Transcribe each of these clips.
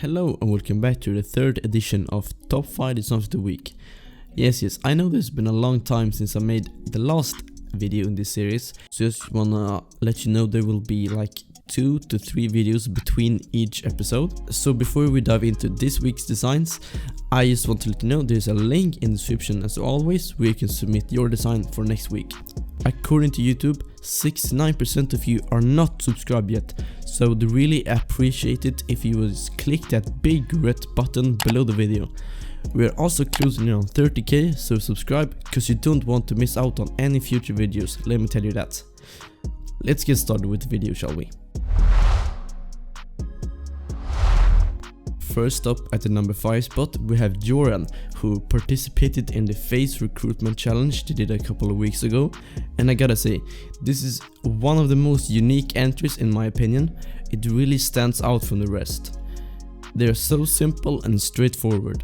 Hello and welcome back to the third edition of Top 5 Designs of the Week. Yes, I know there's been a long time since I made the last video in this series, so just wanna let you know there will be like 2 to 3 videos between each episode. So before we dive into this week's designs, I just want to let you know there's a link in the description as always where you can submit your design for next week. According to YouTube, 69% of you are not subscribed yet, so I'd really appreciate it if you would click that big red button below the video. We are also closing in on 30k, so subscribe because you don't want to miss out on any future videos, let me tell you that. Let's get started with the video, shall we? First up at the number 5 spot we have Joran, who participated in the face recruitment challenge they did a couple of weeks ago, and I gotta say, this is one of the most unique entries in my opinion. It really stands out from the rest. They are so simple and straightforward.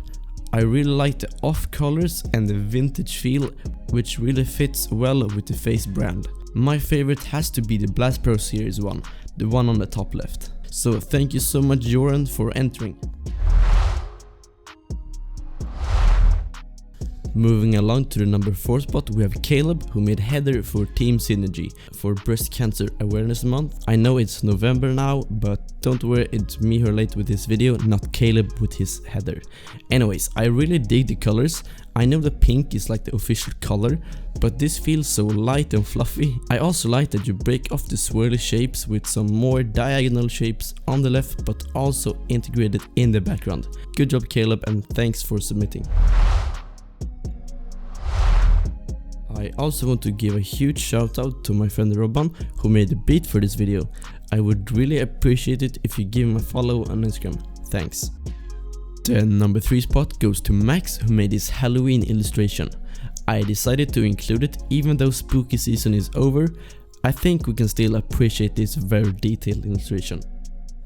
I really like the off colors and the vintage feel, which really fits well with the face brand. My favorite has to be the Blast Pro series one, the one on the top left. So thank you so much Joran for entering. Moving along to the number 4 spot we have Kaleb, who made header for Team Synergy for Breast Cancer Awareness Month. I know it's November now, but don't worry, it's me who relate with this video, not Kaleb with his header. Anyways, I really dig the colors. I know the pink is like the official color, but this feels so light and fluffy. I also like that you break off the swirly shapes with some more diagonal shapes on the left, but also integrated in the background. Good job Kaleb, and thanks for submitting. I also want to give a huge shout out to my friend Robban, who made the beat for this video. I would really appreciate it if you give him a follow on Instagram. Thanks. The number 3 spot goes to Max, who made this Halloween illustration. I decided to include it even though spooky season is over. I think we can still appreciate this very detailed illustration.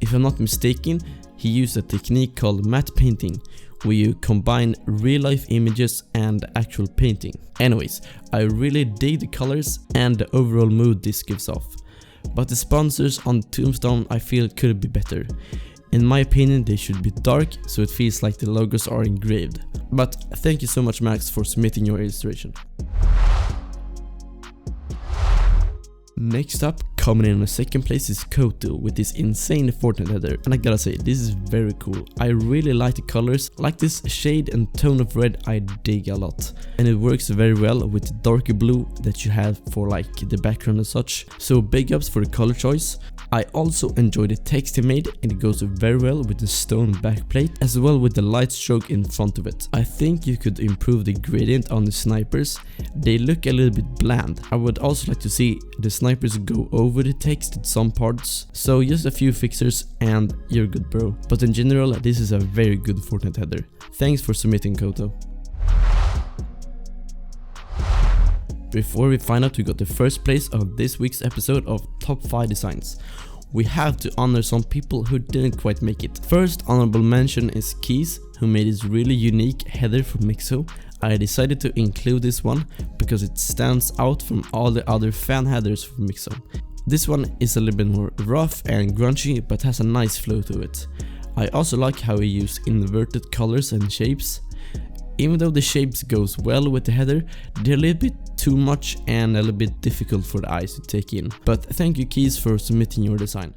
If I'm not mistaken, he used a technique called matte painting, where you combine real life images and actual painting. Anyways, I really dig the colors and the overall mood this gives off. But the sponsors on the tombstone I feel could be better. In my opinion they should be dark so it feels like the logos are engraved. But thank you so much Max for submitting your illustration. Next up, coming in the second place is Koto with this insane Fortnite header, and I gotta say, this is very cool. I really like the colors, like this shade and tone of red I dig a lot. And it works very well with the darker blue that you have for like the background and such, so big ups for the color choice. I also enjoy the text he made, and it goes very well with the stone backplate as well with the light stroke in front of it. I think you could improve the gradient on the snipers, they look a little bit bland. I would also like to see the snipers go over the text in some parts, so just a few fixers and you're good bro. But in general this is a very good Fortnite header. Thanks for submitting Koto. Before we find out who got the first place of this week's episode of Top 5 Designs, we have to honor some people who didn't quite make it. First honorable mention is Keyz, who made this really unique header for Mixo. I decided to include this one because it stands out from all the other fan headers from Mixo. This one is a little bit more rough and grungy but has a nice flow to it. I also like how he used inverted colors and shapes. Even though the shapes goes well with the header, they're a little bit too much and a little bit difficult for the eyes to take in. But thank you Keyz for submitting your design.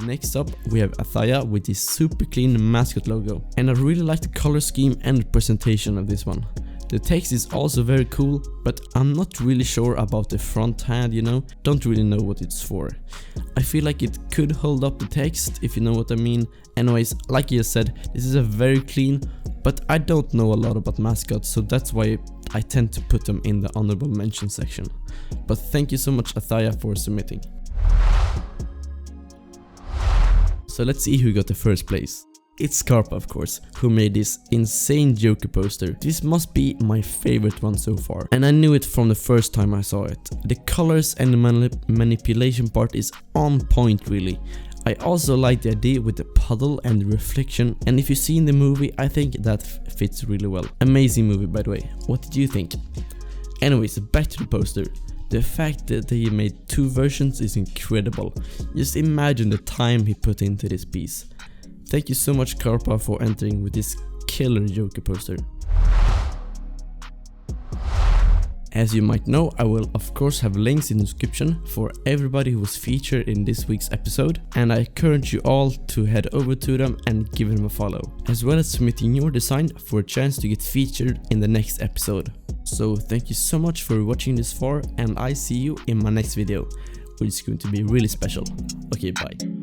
Next up we have Athaya with this super clean mascot logo, and I really like the color scheme and presentation of this one. The text is also very cool, but I'm not really sure about the front hand, you know, don't really know what it's for. I feel like it could hold up the text, if you know what I mean. Anyways, like you said, this is a very clean, but I don't know a lot about mascots, so that's why I tend to put them in the honorable mention section. But thank you so much Athaya for submitting. So let's see who got the first place. It's Carpaa, of course, who made this insane Joker poster. This must be my favorite one so far, and I knew it from the first time I saw it. The colors and the manipulation part is on point really. I also like the idea with the puddle and the reflection, and if you see in the movie I think that fits really well. Amazing movie by the way, what did you think? Anyways, back to the poster. The fact that he made 2 versions is incredible. Just imagine the time he put into this piece. Thank you so much Carpaa for entering with this killer Joker poster. As you might know, I will of course have links in the description for everybody who was featured in this week's episode, and I encourage you all to head over to them and give them a follow, as well as submitting your design for a chance to get featured in the next episode. So thank you so much for watching this far, and I see you in my next video, which is going to be really special. Okay, bye.